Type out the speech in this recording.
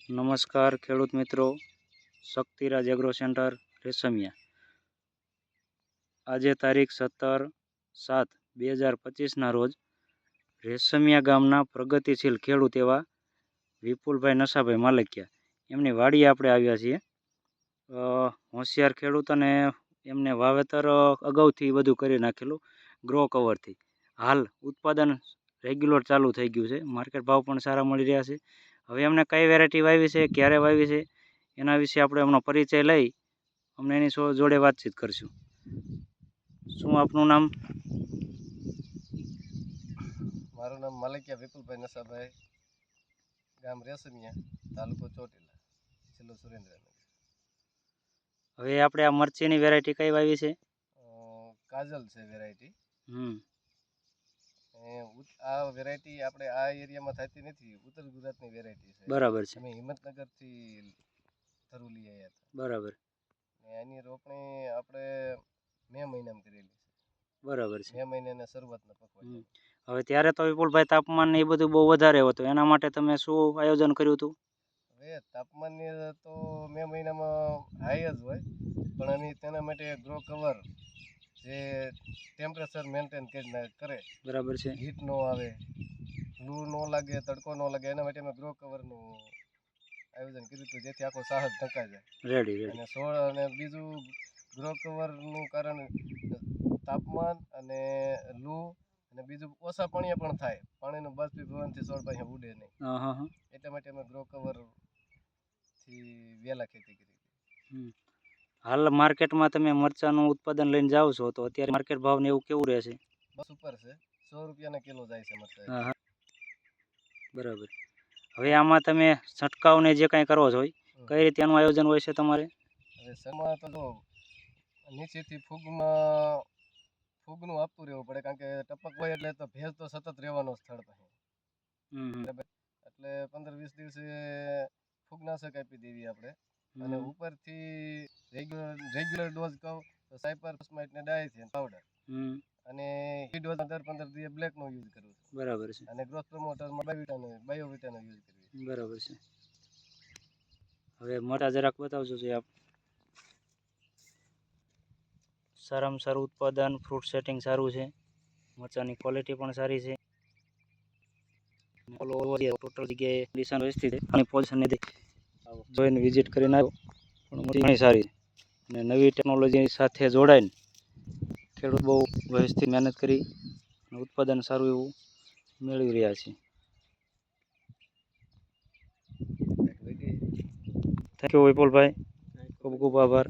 નમસ્કાર ખેડૂત મિત્રો, શક્તિરાજ એગ્રો સેન્ટર રેશમિયા। આજે તારીખ 17/7/2025ના રોજ રેશમિયા ગામના પ્રગતિશીલ ખેડૂત એવા વિપુલભાઈ નશાભાઈ માલકિયા એમની વાડીએ આપણે આવ્યા છીએ। હોશિયાર ખેડૂત અને એમને વાવેતર અગાઉથી બધું કરી નાખેલું ગ્રો કવરથી। હાલ ઉત્પાદન રેગ્યુલર ચાલુ થઈ ગયું છે, માર્કેટ ભાવ પણ સારા મળી રહ્યા છે। હવે એમને કઈ વેરાયટી વાવી છે, ક્યારે વાવી છે, એના વિશે આપણે એમનો પરિચય લઈ અમને એની જોડે વાતચીત કરશું। શું આપનું નામ? મારું નામ માલકિયા વિપુલભાઈ નશાભાઈ, ગામ રેશમિયા, તાલુકો ચોટીલા, જિલ્લો સુરેન્દ્રનગર। હવે આપણે આ મરચીની વેરાયટી કઈ વાવી છે? કાજલ છે વેરાયટી। આ વેરાયટી આપણે આ એરિયામાં થતી નથી, ઉત્તર ગુજરાતની વેરાયટી છે। બરાબર છે। અમે હિંમતનગરથી થરું લઈ આવ્યા હતા। બરાબર। એની રોપણી આપણે મે મહિનામાં કરેલી છે। બરાબર છે। મે મહિનાના શરૂઆતના પકવાન। હવે ત્યારે તો વિપુલભાઈ તાપમાન ને એ બધું બહુ વધારે હતું, એના માટે તમે શું આયોજન કર્યું હતું? હવે તાપમાનની તો મે મહિનામાં હાઈ જ હોય, પણ તેના માટે ગ્રો કવર જે ટેમ્પરેચર મેન્ટેન કરે, બરાબર છે, હીટ ન આવે, લૂ ન લાગે, તડકો ન લાગે, એના માટે અમે ગ્રો કવરનું આયોજન કર્યું હતું, જેથી આખો સાહસ ઢંકાઈ જાય। રેડી। અને છોડ અને બીજું ગ્રો કવરનું કારણ તાપમાન અને લૂ અને બીજું ઓછા પાણીએ પણ થાય, પાણીનું બાષ્પીભવનથી છોડ પાસે ઉડે નહીં, એટલા માટે અમે ગ્રો કવરથી વહેલા ખેતી કરી। હાલ માર્કેટમાં તમે મરચાનું ઉત્પાદન લઈને જાઓ છો, તો અત્યારે માર્કેટ ભાવ ને એવું કેવું રહેશે? બસ ઉપર છે, 100 રૂપિયાના કિલો જાય છે મરચાં। બરાબર। હવે આમાં તમે છંટકાવ ને જે કાંઈ કરો છો, કઈ રીતે એનું આયોજન હોય છે તમારે? હવે સમા તો જો નીચેથી ફૂગનું આપતું રહેવું પડે, કારણ કે ટપક હોય એટલે તો ભેજ તો સતત રહેવાનો સ્થળ પાસે, એટલે 15-20 દિવસે ફૂગનાશક આપી દેવી આપણે। અને ઉપરથી રેગ્યુલર ડોઝ કહું તો સાયપરમેથ્રીન ને ડાયથિયમ પાવડર, અને ઈ ડોઝ 15 દિવસે બ્લેક નો યુઝ કરવો। બરાબર છે। અને ગ્રોથ પ્રમોટરમાં બાયોવિટાનો યુઝ કરવી। બરાબર છે। હવે મરચા જરાક બતાવજો જે આપ। સારામાં સારું ઉત્પાદન, ફ્રૂટ સેટિંગ સારું છે, મરચાની ક્વોલિટી પણ સારી છે। ટોટલ જગ્યાએ ડિસાન વ્યવસ્થિત છે, અને પોઝિશન જોઈને વિઝિટ કરીને આવ્યો પણ ઘણી સારી છે, અને નવી ટેકનોલોજી સાથે જોડાઈને ખેડૂત બહુ વ્યવસ્થિત મહેનત કરી અને ઉત્પાદન સારું એવું મેળવી રહ્યા છે। થેન્ક યુ વિપુલભાઈ, ખૂબ ખૂબ આભાર।